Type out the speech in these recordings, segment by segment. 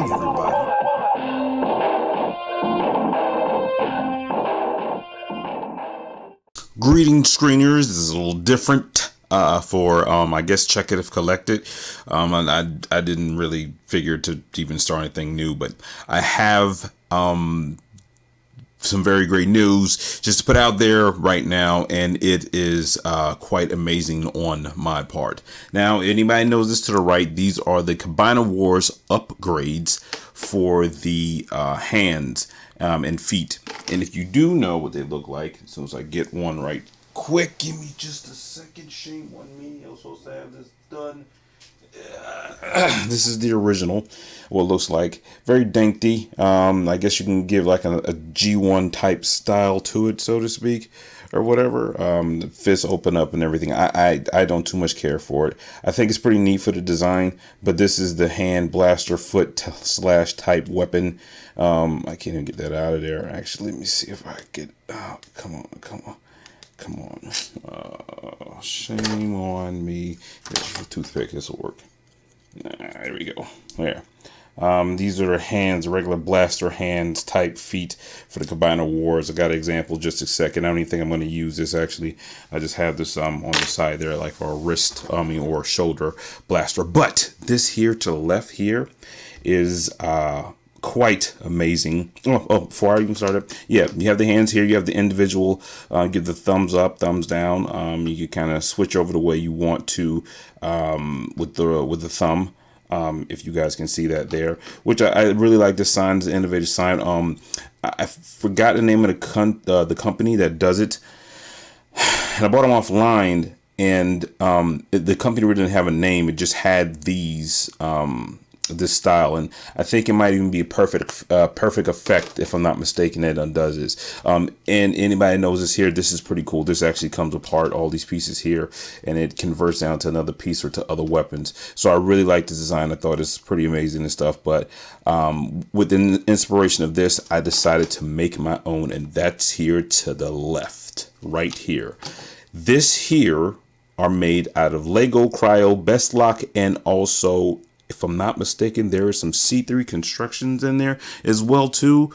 morning, everybody. Greetings, screeners. This is a little different for, I guess, check it if collected. And I didn't really figure to even start anything new, but I have some very great news just to put out there right now, and it is quite amazing on my part. Now, anybody knows this to the right, these are the Combiner Wars upgrades for the hands and feet. And if you do know what they look like, as soon as I get one right quick, give me just a second. Shame on me, I was supposed to have this done. This is the original, what it looks like. Very dainty. I guess you can give like a G1 type style to it, so to speak, or whatever. The fists open up and everything. I don't too much care for it. I think it's pretty neat for the design, but this is the hand blaster foot slash type weapon. I can't even get that out of there. Actually, let me see if I get. Oh, come on. Shame on me. Here's a toothpick. This will work. There we go. There. These are the hands, regular blaster hands type feet for the Combiner Wars. I got an example just a second. I don't even think I'm going to use this actually. I just have this on the side there, like for a wrist, or shoulder blaster. But this here to the left here is quite amazing. Before I even started, yeah, you have the hands here, you have the individual, give the thumbs up, thumbs down. You can kind of switch over the way you want to with the thumb. If you guys can see that there, which I really like. This sign is an innovative sign. I forgot the name of the company that does it, and I bought them offline, and the company really didn't have a name. It just had these this style, and I think it might even be a perfect effect, if I'm not mistaken, that undoes this. And anybody knows this here, this is pretty cool. This actually comes apart, all these pieces here, and it converts down to another piece or to other weapons. So I really like the design. I thought it's pretty amazing and stuff, but with the inspiration of this, I decided to make my own, and that's here to the left, right here. This here are made out of Lego, Kre-O, Best Lock, and also, if I'm not mistaken, there are some C3 constructions in there as well too.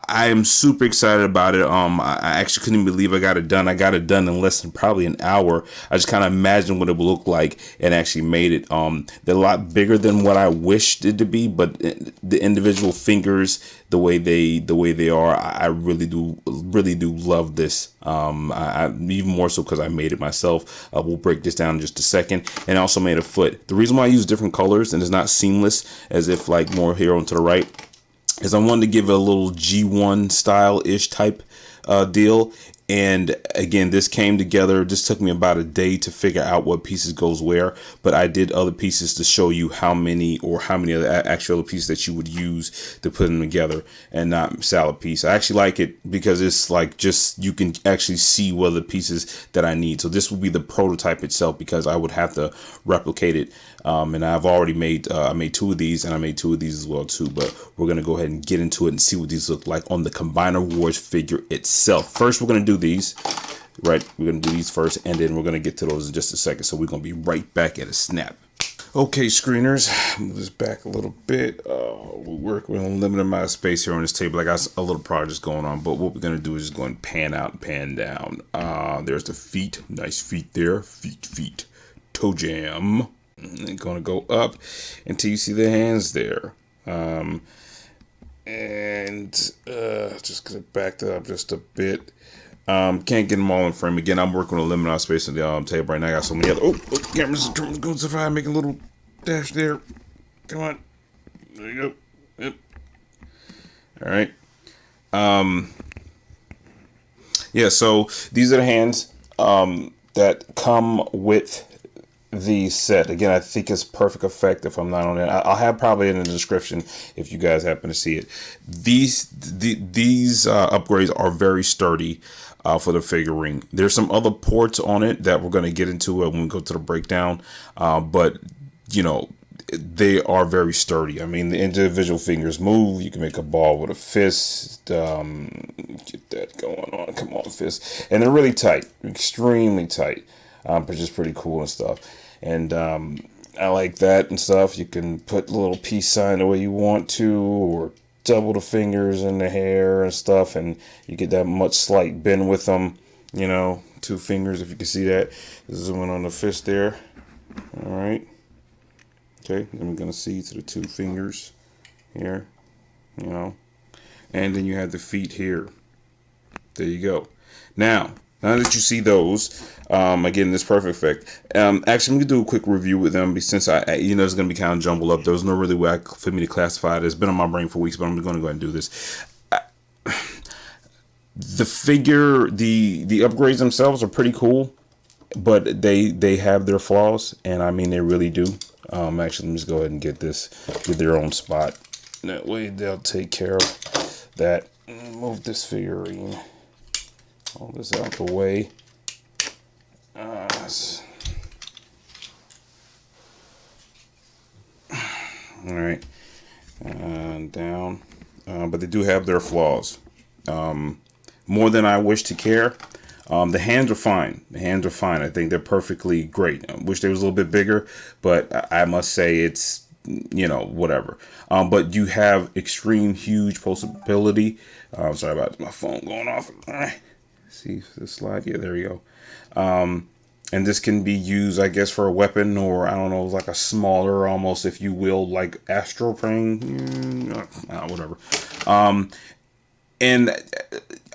I am super excited about it. I actually couldn't believe I got it done. I got it done in less than probably an hour. I just kind of imagined what it would look like and actually made it. They're a lot bigger than what I wished it to be, but the individual fingers, the way they are, I really do love this. I even more so because I made it myself. We'll break this down in just a second. And I also made a foot. The reason why I use different colors and it's not seamless, as if like more here on to the right, is I wanted to give it a little G1 style-ish type deal. And again, this came together. This took me about a day to figure out what pieces goes where, but I did other pieces to show you how many other actual pieces that you would use to put them together, and not salad piece. I actually like it because it's like just, you can actually see what the pieces that I need. So this would be the prototype itself, because I would have to replicate it. And I've already made, I made two of these, and I made two of these as well too, but we're going to go ahead and get into it and see what these look like on the Combiner Wars figure itself. First, we're going to do these, right? We're going to do these first, and then we're going to get to those in just a second. So we're going to be right back at a snap. Okay, screeners, move this back a little bit. We work with a limited amount of space here on this table. I got a little project going on, but what we're going to do is just go and pan out and pan down. There's the feet. Nice feet there. Feet. Toe jam. And going to go up until you see the hands there. Just gonna back that up just a bit. Can't get them all in frame. Again, I'm working on a limited amount of space on the table right now. I got so many other cameras going so far, making a little dash there. Come on. There you go. Yep. Alright. Yeah, so these are the hands that come with the set. Again, I think it's perfect effect. If I'm not on it, I'll have probably in the description if you guys happen to see it. These upgrades are very sturdy for the figurine. There's some other ports on it that we're going to get into when we go to the breakdown, but you know, they are very sturdy. I mean, the individual fingers move. You can make a ball with a fist. Get that going on. Come on, fist. And they're really tight, extremely tight, but just pretty cool and stuff. And I like that and stuff. You can put a little peace sign the way you want to, or double the fingers in the hair and stuff, and you get that much slight bend with them. You know, 2 fingers, if you can see that. Zooming on the fist there. All right. Okay, then we're gonna see to the 2 fingers here. You know, and then you have the feet here. There you go. Now that you see those, again, this perfect effect. Actually, I'm gonna do a quick review with them, since you know, it's gonna be kind of jumbled up. There's no really way for me to classify it. It's been on my brain for weeks, but I'm gonna go ahead and do this. The figure, the upgrades themselves are pretty cool, but they have their flaws, and I mean, they really do. Actually, let me just go ahead and get their own spot. That way, they'll take care of that. Move this figurine. All this out the way. All right, and down. But they do have their flaws. More than I wish to care. The hands are fine. The hands are fine. I think they're perfectly great. I wish they was a little bit bigger, but I must say it's, you know, whatever. But you have extreme, huge pulsability. Sorry about my phone going off. See the slide? Yeah, there you go. And this can be used, I guess, for a weapon, or I don't know, like a smaller, almost, if you will, like astral plane, whatever. And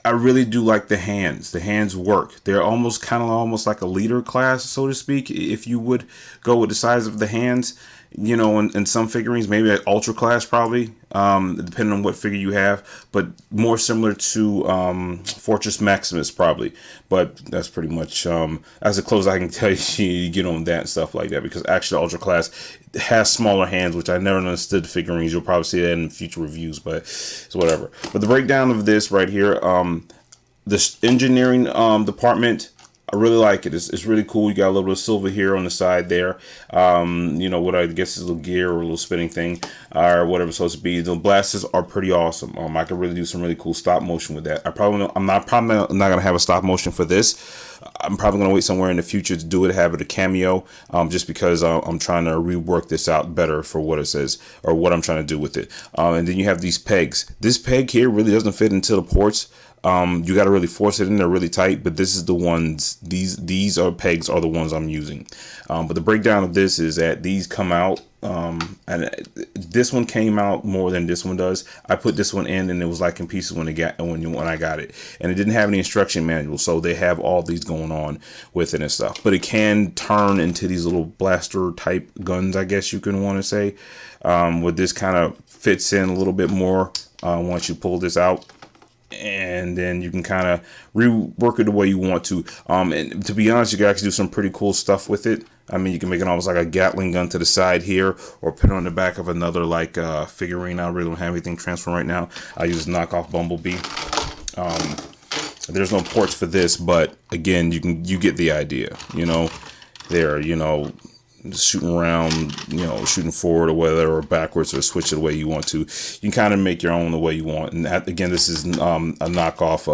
I really do like the hands. The hands work. They're almost almost like a leader class, so to speak, if you would go with the size of the hands. You know, in some figurines, maybe an ultra class, probably, depending on what figure you have, but more similar to Fortress Maximus, probably. But that's pretty much as close as I can tell you get on that and stuff like that, because actually ultra class has smaller hands, which I never understood the figurines. You'll probably see that in future reviews, but it's whatever. But the breakdown of this right here, this engineering department, I really like it. It's really cool. You got a little bit of silver here on the side there. You know, what I guess is a little gear or a little spinning thing, or whatever it's supposed to be. The blasters are pretty awesome. I could really do some really cool stop motion with that. I'm not gonna have a stop motion for this. I'm probably gonna wait somewhere in the future to do it, have it a cameo, just because I'm trying to rework this out better for what it says, or what I'm trying to do with it. And then you have these pegs. This peg here really doesn't fit into the ports. You got to really force it in there really tight, but this is the ones, these are pegs are the ones I'm using. But the breakdown of this is that these come out, and this one came out more than this one does. I put this one in, and it was like in pieces when I got it, and it didn't have any instruction manual, so they have all these going on with it and stuff. But it can turn into these little blaster type guns, I guess you can want to say. With this kind of fits in a little bit more once you pull this out. And then you can kind of rework it the way you want to. And to be honest, you can actually do some pretty cool stuff with it. I mean, you can make it almost like a Gatling gun to the side here, or put it on the back of another like figurine. I really don't have anything transfer right now. I use knockoff Bumblebee. There's no ports for this, but again, you get the idea. You know, shooting around, shooting forward or whether, or backwards, or switch it the way you want to. You can kind of make your own the way you want. And that, again, this is a knockoff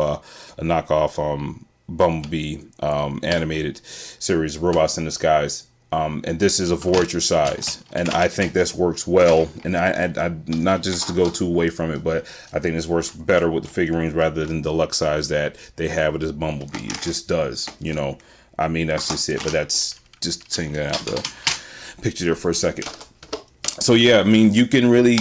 Bumblebee animated series, Robots in Disguise. And this is a Voyager size, and I think this works well. And I not just to go too away from it, but I think this works better with the figurines rather than the deluxe size that they have with this Bumblebee. It just does, I mean, that's just it. But that's just taking that out the picture there for a second. So yeah, I mean, you can really,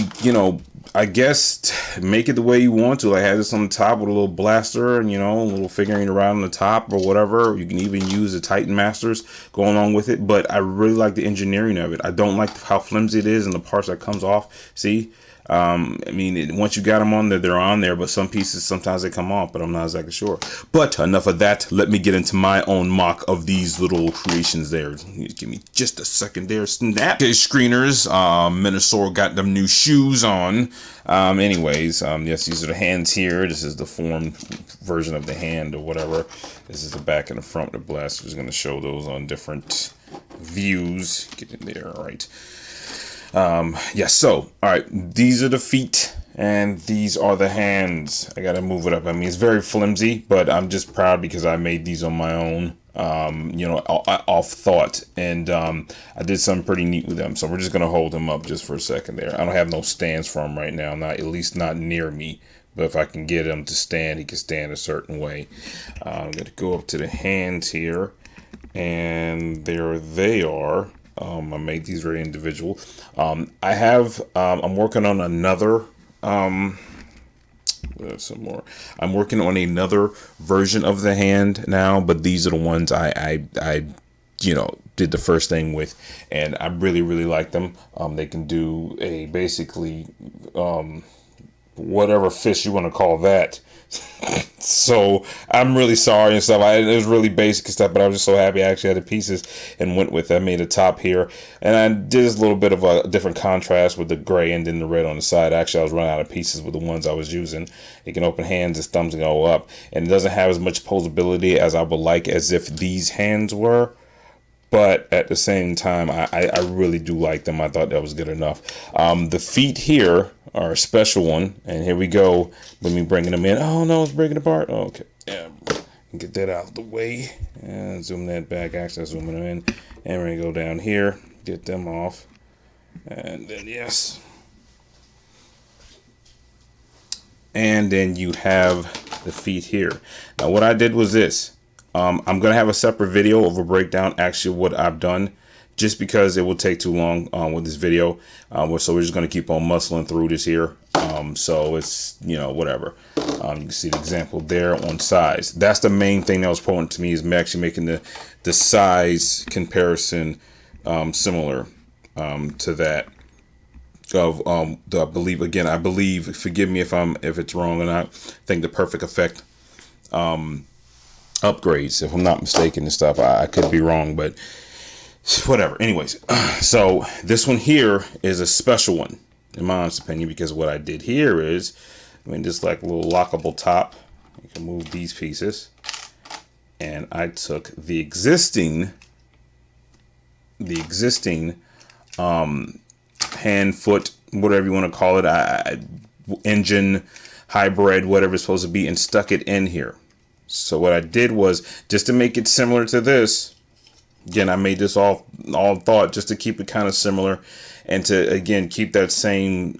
I guess make it the way you want to. Like, have this on the top with a little blaster and, a little figurine around on the top or whatever. You can even use the Titan Masters going along with it. But I really like the engineering of it. I don't like how flimsy it is and the parts that comes off. See? I mean, once you got them on there, they're on there, but some pieces, sometimes they come off, but I'm not exactly sure. But enough of that. Let me get into my own mock of these little creations there. Give me just a second there. Snap. Okay, screeners. Minnesota got them new shoes on. Anyways, yes, these are the hands here. This is the form version of the hand or whatever. This is the back and the front. The blaster is going to show those on different views. Get in there, all right. Yes, so, all right, these are the feet and these are the hands. I gotta move it up. I mean, it's very flimsy, but I'm just proud because I made these on my own. you know, off thought. And I did something pretty neat with them. So we're just going to hold him up just for a second there. I don't have no stands for him right now, not at least not near me. But if I can get him to stand, he can stand a certain way. I'm going to go up to the hands here. And there they are. I made these very individual. I'm working on another, some more. I'm working on another version of the hand now, but these are the ones I you know, did the first thing with, and I really, really like them. They can do a basically, whatever fist you want to call that. So I'm really sorry and stuff. It was really basic and stuff, but I was just so happy I actually had the pieces and went with it. I made a top here, and I did this little bit of a different contrast with the gray and then the red on the side. Actually, I was running out of pieces with the ones I was using. You can open hands, his thumbs go up, and it doesn't have as much posability as I would like as if these hands were. But at the same time, I really do like them. I thought that was good enough. The feet here are a special one. And here we go with me bringing them in. Oh, no, it's breaking apart. Oh, okay. Yeah, get that out of the way. And zoom that back. Actually, zooming them in. And we're going to go down here. Get them off. And then, yes. And then you have the feet here. Now, what I did was this. I'm going to have a separate video of a breakdown, actually, what I've done, just because it will take too long with this video. So we're just going to keep on muscling through this here. So it's, you know, whatever. You can see the example there on size. That's the main thing that was important to me, is actually making the size comparison similar to that of I believe, forgive me if it's wrong or not, I think the Perfect Effect upgrades, if I'm not mistaken and stuff. I could be wrong, but whatever. Anyways, so this one here is a special one in my honest opinion, because what I did here is, I mean, just like a little lockable top. You can move these pieces, and I took the existing hand, foot, whatever you want to call it, engine, hybrid, whatever it's supposed to be, and stuck it in here. So what I did was, just to make it similar to this, again, I made this all thought just to keep it kind of similar, and to, again, keep that same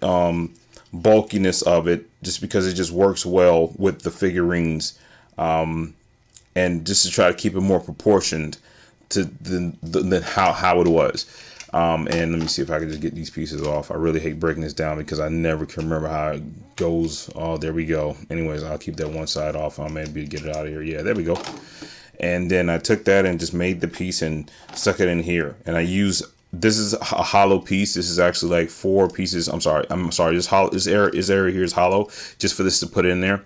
bulkiness of it, just because it just works well with the figurines, and just to try to keep it more proportioned to than how it was. And let me see if I can just get these pieces off. I really hate breaking this down because I never can remember how it goes. Oh, there we go. Anyways, I'll keep that one side off. I'll maybe get it out of here. Yeah, there we go. And then I took that and just made the piece and stuck it in here. And I use, this is a hollow piece. This is actually like 4 pieces. I'm sorry. This area here is hollow, just for this to put in there.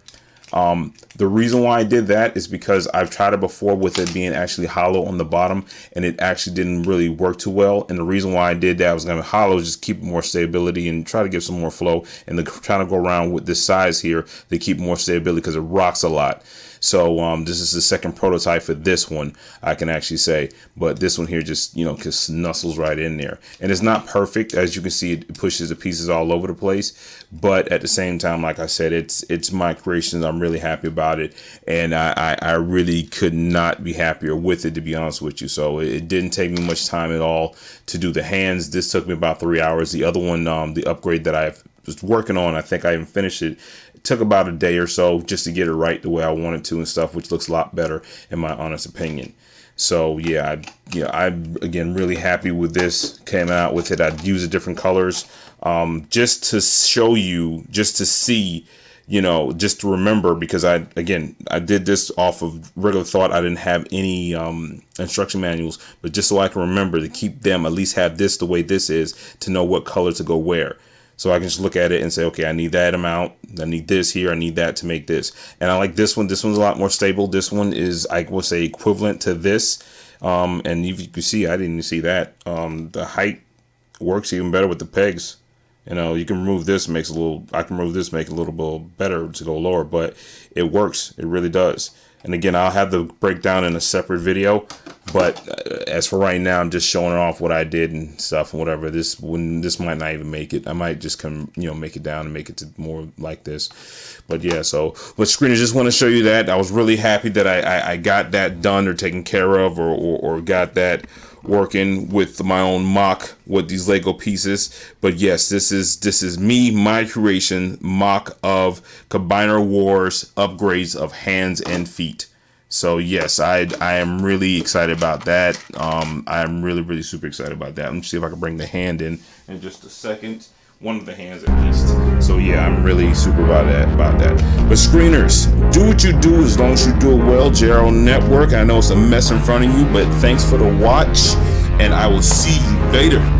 The reason why I did that is because I've tried it before with it being actually hollow on the bottom, and it actually didn't really work too well. And the reason why I did that was going to hollow, just keep more stability and try to give some more flow, and trying to go around with this size here to keep more stability, because it rocks a lot. So this is the second prototype for this one, I can actually say, but this one here just, you know, just nuzzles right in there. And it's not perfect, as you can see. It pushes the pieces all over the place, but at the same time, like I said, it's my creation. I'm really happy about it, and I really could not be happier with it, to be honest with you. So it didn't take me much time at all to do the hands. This took me about 3 hours. The other one, the upgrade that I was working on, I think I even finished it. It took about a day or so just to get it right the way I wanted to and stuff, which looks a lot better in my honest opinion. So yeah, I'm again really happy with this. Came out with it. I'd use the different colors, just to show you, just to see, you know, just to remember, because I did this off of regular thought. I didn't have any instruction manuals, but just so I can remember to keep them, at least have this the way this is, to know what color to go where. So I can just look at it and say, okay, I need that amount. I need this here. I need that to make this. And I like this one. This one's a lot more stable. This one is, I would say, equivalent to this. And if you can see, I didn't even see that. The height works even better with the pegs. You know, you can remove this, makes a little, I can remove this, make it a little bit better to go lower, but it works. It really does. And again, I'll have the breakdown in a separate video, but as for right now, I'm just showing off what I did and stuff and whatever. This might not even make it. I might just come, you know, make it down and make it to more like this. But yeah, so, but screeners, just want to show you that I was really happy that I got that done or taken care of, or got that working with my own MOC with these Lego pieces. But yes, this is me, my creation MOC of Combiner Wars upgrades of hands and feet. So yes, I am really excited about that. I'm really super excited about that. Let me see if I can bring the hand in just a second. One of the hands at least. So yeah, I'm really super about that. But screeners, do what you do as long as you do it well. JRO Network. I know it's a mess in front of you, but thanks for the watch, and I will see you later.